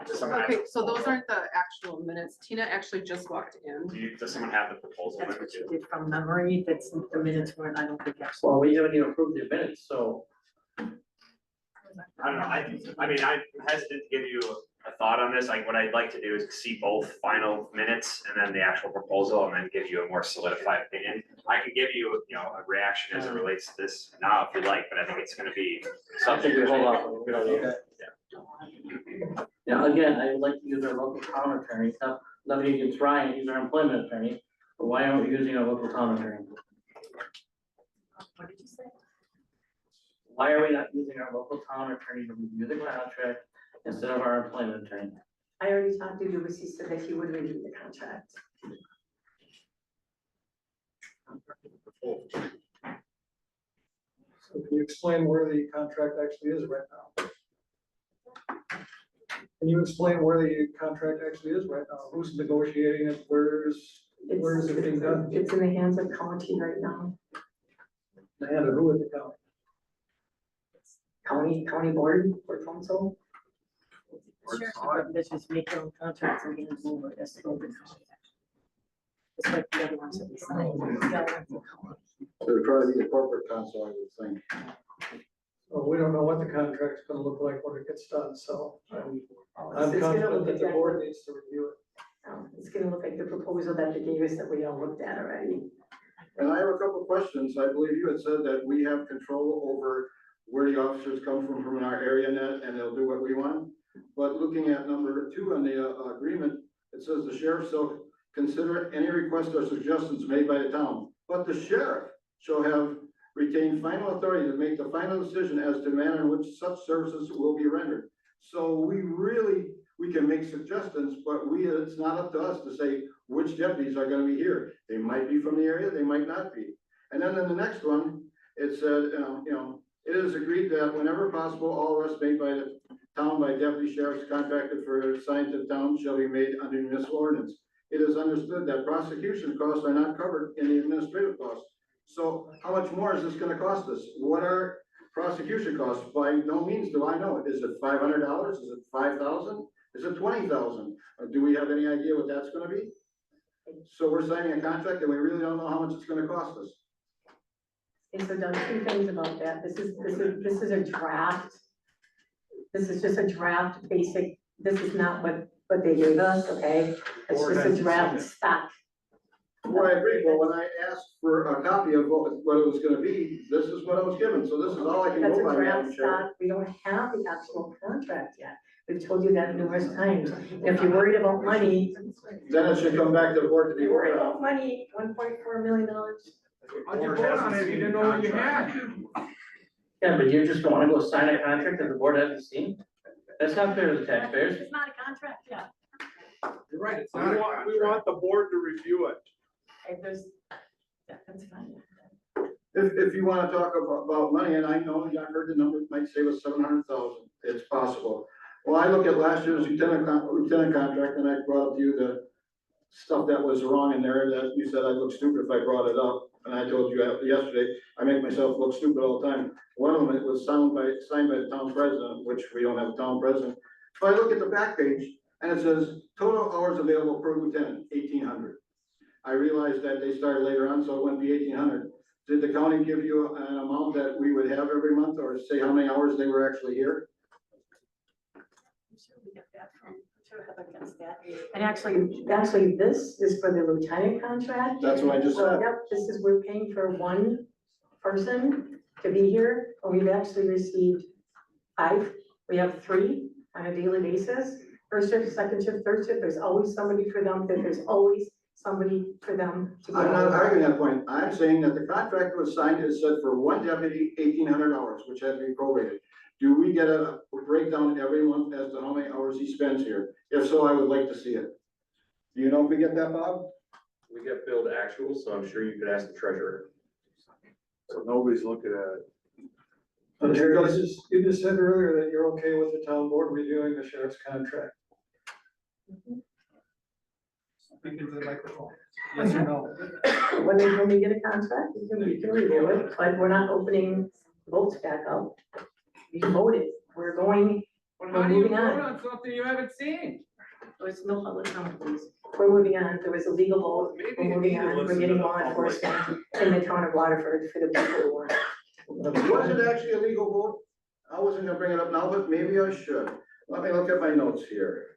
Does someone have Okay, the so those proposal? aren't the actual minutes. Tina actually just walked in. Does someone have the proposal? That's what you did from memory, that's the minutes weren't, I don't think. actually. Well, we haven't even approved the minutes, so. I don't know, I mean, I'm hesitant to give you a thought on this, like, what I'd like to do is see both final minutes and then the actual proposal, and then give you a more solidified opinion. I can give you, a reaction as it relates to this now, if you'd like, but I think it's gonna be I something. think we hold off. We don't need Okay. it. Yeah, again, I would like to use our local town attorney, nothing against Ryan, he's our employment attorney, but why aren't we using our local town attorney? What did you say? Why are we not using our local town attorney to review the contract instead of our employment attorney? I already talked to Lewis, he said that he would review the contract. So can you explain where the contract actually is right now? Can you explain where the contract actually is right now? Who's negotiating it? Where is it being done? It's in the hands of county right now, The hand of who at the county? county board or council. Sheriff's department just make their own contracts and get them over, that's the open contract. It's like the other ones that we signed. It would probably be the corporate counsel, I would think. Well, we don't know what the contract's gonna look like when it gets done, so I'm It's gonna confident look that the exactly- board needs to review it. It's gonna look like the proposal that they gave us that we all looked at already. And I have a couple of questions. I believe you had said that we have control over where the officers come from our area net, and they'll do what we want. But looking at number 2 on the agreement, it says the sheriff shall consider any requests or suggestions made by the town. But the sheriff shall have retained final authority to make the final decision as to the manner in which such services will be rendered. So we can make suggestions, but it's not up to us to say which deputies are gonna be here. They might be from the area, they might not be. And then in the next one, it said, it is agreed that whenever possible, all arrests made by the town by deputy sheriffs contracted for assigned to the town shall be made under municipal ordinance. It is understood that prosecution costs are not covered in the administrative costs. So how much more is this gonna cost us? What are prosecution costs? By no means do I know. Is it $500? Is it 5,000? Is it 20,000? Or do we have any idea what that's gonna be? So we're signing a contract and we really don't know how much it's gonna cost us. And so done 2 things about that. This is a draft. This is just a draft basic, this is not what they gave us, okay? It's Board just a hasn't draft seen it. spec. Well, I agree, but when I asked for a copy of what it was gonna be, this is what I was given, so this is all I can That's go a by, draft Madam Chair. spec. We don't have the actual contract yet. We've told you that numerous times. And if you're worried about money, Then it should come back to the board to if be you're worried worried about money, $1.4 million. How'd you vote on it if you didn't know what you had? Yeah, but you're just gonna go sign a contract that the board hasn't seen? That's not fair to the taxpayers. It's not a contract yet. You're right, it's We want the board to review it. If there's, that's fine. If you wanna talk about money, and I know, I've heard the number might say was 700,000, it's possible. Well, I look at last year's lieutenant contract, and I brought up to you the stuff that was wrong in there, that you said I'd look stupid if I brought it up. And I told you yesterday, I make myself look stupid all the time. One of them, it was signed by the town president, which we don't have a town president. If I look at the back page, and it says, total hours available per lieutenant, 1,800. I realized that they started later on, so it wouldn't be 1,800. Did the county give you an amount that we would have every month, or say how many hours they were actually here? I'm sure we get that from, I'm sure Heather gets that. And actually, this is for the lieutenant contract. That's what I just So, said. yep, this is, we're paying for one person to be here, and we've actually received 5. We have 3 on a daily basis. First shift, second shift, third shift, there's always somebody for them, there's always somebody for them to go. I'm not arguing that point. I'm saying that the contract was signed, it said for one deputy, 1,800 hours, which has to be prorated. Do we get a breakdown every month as to how many hours he spends here? If so, I would like to see it. Do you know if we get that, Bob? We get billed actual, so I'm sure you could ask the treasurer. So nobody's looking at it. But Terry, you just said earlier that you're okay with the town board reviewing the sheriff's contract. Speak into the microphone. Yes or no? When we get a contract, we can review it, but we're not opening votes back up. We voted, we're moving on. Something you haven't seen. There's no public comment, please. We're moving on, there was a legal vote, we're moving on, we're getting law enforcement in the town of Waterford for the people who want. Was it actually a legal vote? I wasn't gonna bring it up now, but maybe I should. Let me look at my notes here.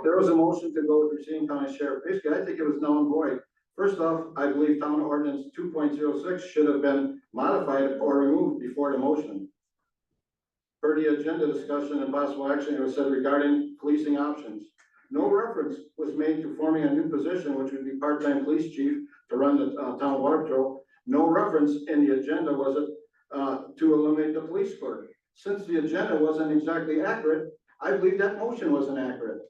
There was a motion to go with Racine County Sheriff. Basically, I think it was null and void. First off, I believe town ordinance 2.06 should have been modified or removed before the motion. Per the agenda discussion and possible action, it was said regarding policing options. No reference was made to forming a new position, which would be part-time police chief to run the town water patrol. No reference in the agenda was it to eliminate the police clerk. Since the agenda wasn't exactly accurate, I believe that motion wasn't accurate.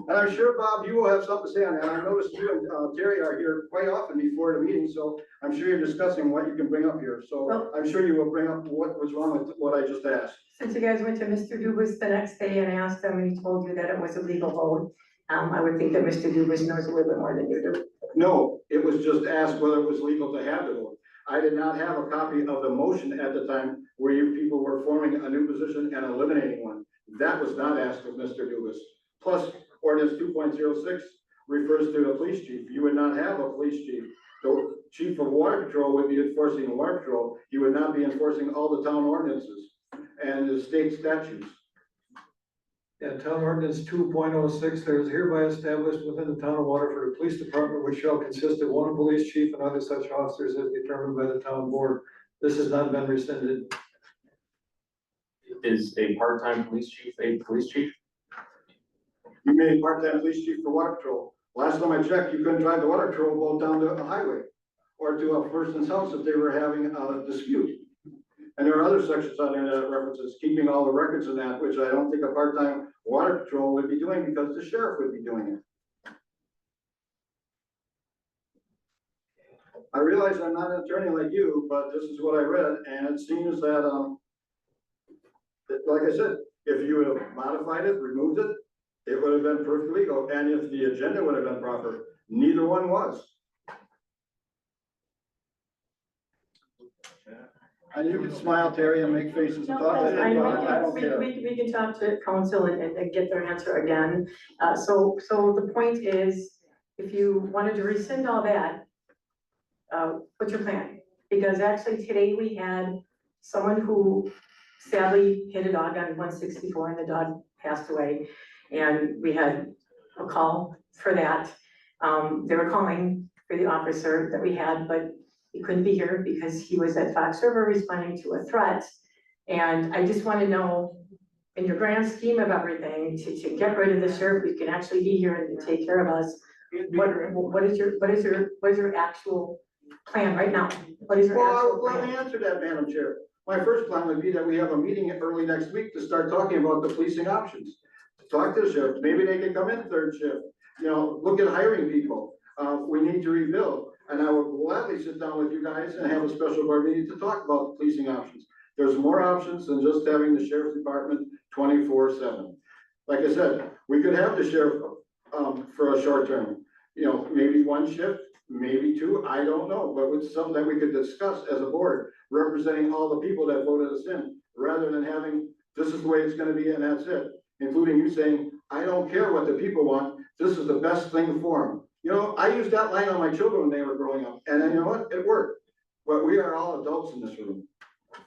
And I'm sure, Bob, you will have something to say on that. I noticed you and Terry are here quite often before the meeting, so I'm sure you're discussing what you can bring up here. So Well- I'm sure you will bring up what was wrong with what I just asked. Since you guys went to Mr. Dubus the next day and asked him, and he told you that it was a legal vote, I would think that Mr. Dubus knows a little bit more than you do. No, it was just asked whether it was legal to have the vote. I did not have a copy of the motion at the time where you people were forming a new position and eliminating one. That was not asked of Mr. Dubus. Plus, ordinance 2.06 refers to the police chief. You would not have a police chief. The chief of water patrol would be enforcing the water patrol. He would not be enforcing all the town ordinances and the state statutes. Yeah, town ordinance 2.06, there is hereby established within the town of Waterford, a police department which shall consist of one police chief and other such officers as determined by the town board. This has not been rescinded. Is a part-time police chief a police chief? You made part-time police chief for water patrol. Last time I checked, you couldn't drive the water patrol boat down to a highway or to a person's house if they were having a dispute. And there are other sections on there that references keeping all the records in that, which I don't think a part-time water patrol would be doing because the sheriff would be doing it. I realize I'm not an attorney like you, but this is what I read, and it seems that, like I said, if you would have modified it, removed it, it would have been perfectly legal, and if the agenda would have been proper, neither one was. And you can smile, Terry, and make faces and No, talk. that's fine. I don't care. We can talk to council and get their answer again. So the point is, if you wanted to rescind all that, what's your plan? Because actually today we had someone who sadly hit a dog on 164 and the dog passed away. And we had a call for that. They were calling for the officer that we had, but he couldn't be here because he was at Fox River responding to a threat. And I just want to know, in your grand scheme of everything, to get rid of the sheriff, who can actually be here and take care of us, what is your actual plan right now? What is your actual Well, let plan? me answer that, Madam Chair. My first plan would be that we have a meeting early next week to start talking about the policing options. To talk to the sheriff, maybe they can come in third shift, you know, look at hiring people. we need to rebuild. And I will gladly sit down with you guys and have a special board meeting to talk about the policing options. There's more options than just having the sheriff's department 24/7. Like I said, we could have the sheriff, for a short term, you know, maybe one shift, maybe two, I don't know, but it's something that we could discuss as a board, representing all the people that voted us in, rather than having, this is the way it's gonna be and that's it. Including you saying, I don't care what the people want, this is the best thing for them. You know, I used that line on my children when they were growing up, and then you know what, it worked. But we are all adults in this room.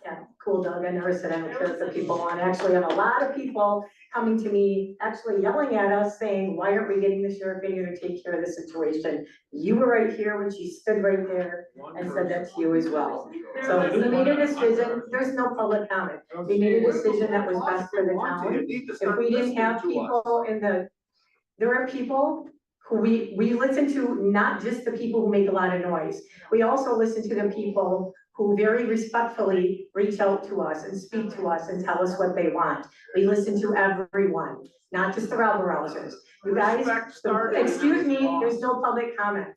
Yeah, cool, Doug, I never said I don't care if the people want, actually, I have a lot of people coming to me, actually yelling at us, saying, why aren't we getting the sheriff in here to take care of the situation? You were right here when she stood right there and said that to you as well. So we made a decision, there's no public comment, we made a decision that was best for the town. If we didn't have people in the, there are people who we listen to, not just the people who make a lot of noise. We also listen to the people who very respectfully reach out to us and speak to us and tell us what they want. We listen to everyone, not just the rabble-rousers. You guys, excuse me, there's no public comment.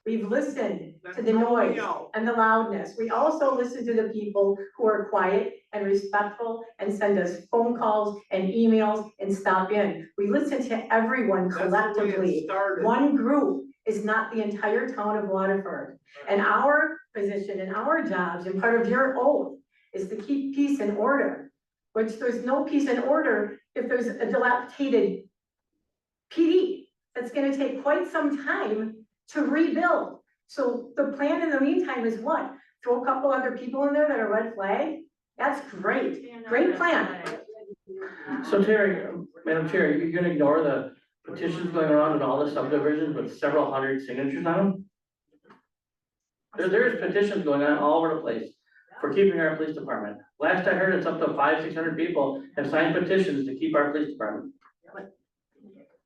We've listened to the noise and the loudness. We also listen to the people who are quiet and respectful and send us phone calls and emails and stop in. We listen to everyone collectively. One group is not the entire town of Waterford. And our position and our jobs and part of your oath is to keep peace and order, which there's no peace and order if there's a dilapidated PD. That's gonna take quite some time to rebuild. So the plan in the meantime is what? Throw a couple other people in there that are red flag? That's great, great plan. So Terry, Madam Chair, you're gonna ignore the petitions going around in all the subdivisions with several hundred signatures on them? There's petitions going on all over the place for keeping our police department. Last I heard, it's up to 500-600 people have signed petitions to keep our police department.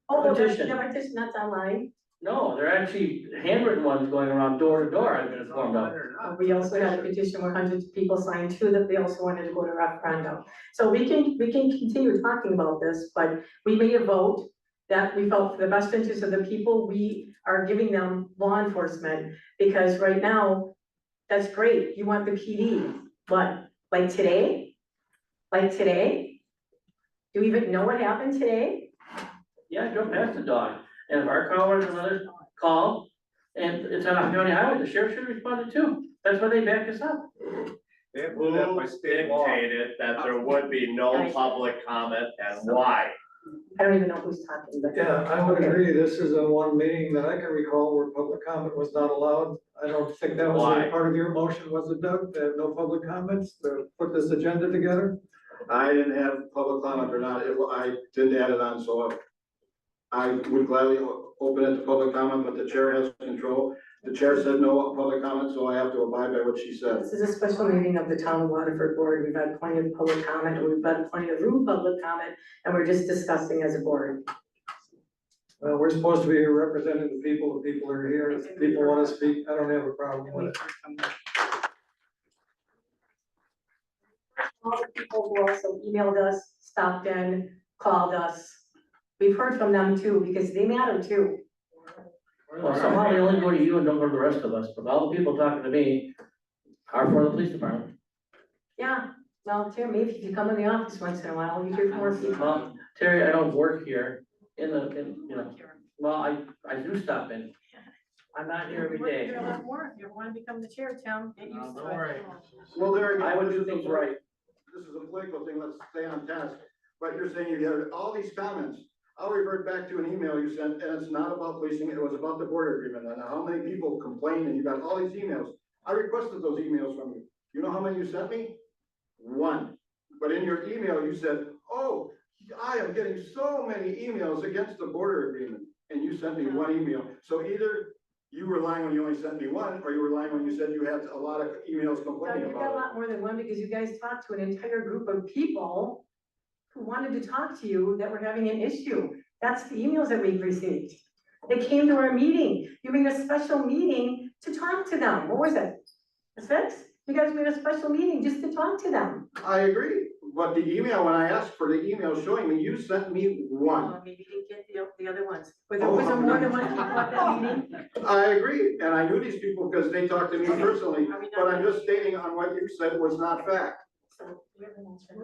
Oh, Petition. the petition that's online. No, they're actually handwritten ones going around door to door, I've been informed of. We also had a petition where hundreds of people signed too, that they also wanted to go to referendum. So we can continue talking about this, but we made a vote that we felt for the best interest of the people, we are giving them law enforcement. Because right now, that's great, you want the PD, but like today? Like today? Do you even know what happened today? Yeah, I drove past the dog, and if our car was another call, and it's on a county highway, the sheriff should have responded too. That's why they back us up. They have to do that by state law. Dictated that there would be no public comment and why. I don't even know who's talking, but. Yeah, I would agree. This is the one meeting that I can recall where public comment was not allowed. I don't think that was Why? a part of your motion, was it, Doug? That no public comments to put this agenda together? I didn't have public comment or not, I didn't add it on, so I would gladly open it to public comment, but the chair has control. The chair said no public comment, so I have to abide by what she said. This is a special meeting of the town of Waterford Board. We've had plenty of public comment, we've had plenty of room public comment, and we're just discussing as a board. Well, we're supposed to be here representing the people are here. If people want to speak, I don't have a problem with it. All the people who also emailed us, stopped in, called us, we've heard from them too, because they matter too. Well, somehow they only go to you and don't go to the rest of us, but all the people talking to me are for the police department. Yeah, well, Tim, maybe if you come in the office once in a while, you hear from more people. Well, Terry, I don't work here you know, well, I do stop in. I'm not here every day. If you ever wanna become the chair, Tim, get used to it. Well, there again, I would do this is a things right. This is a political thing, let's stay on task. But you're saying you have all these comments. I'll revert back to an email you sent, and it's not about policing, it was about the border agreement, and how many people complained, and you got all these emails. I requested those emails from you. You know how many you sent me? One. But in your email, you said, oh, I am getting so many emails against the border agreement, and you sent me one email. So either you were lying when you only sent me one, or you were lying when you said you had a lot of emails No, complaining you've got a about it. lot more than one, because you guys talked to an entire group of people who wanted to talk to you that were having an issue. That's the emails that we've received. They came to our meeting. You made a special meeting to talk to them. What was it? The 6th? You guys made a special meeting just to talk to them. I agree, but the email, when I asked for the email showing me, you sent me one. Maybe you didn't get the other ones. Was there more than one people at that meeting? I agree, and I knew these people because they talked to me personally, but I'm just stating on what you said was not fact. So, we have a motion.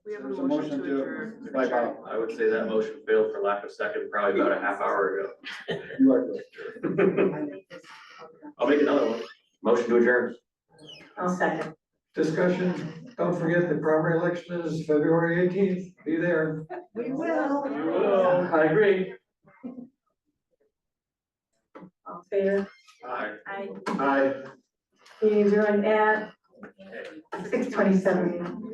We have a There's a motion motion to to- adjourn. By Bob. I would say that motion failed for lack of second, probably about a half hour ago. You are good. I'll make another one. Motion to adjourn. I'll second. Discussion, don't forget the primary election is February 18th, be there. We will. I agree. All fair. Aye. Aye. Meeting adjourned at 6:27.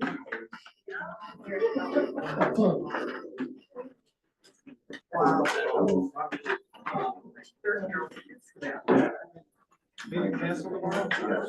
Meeting canceled tomorrow? Yes.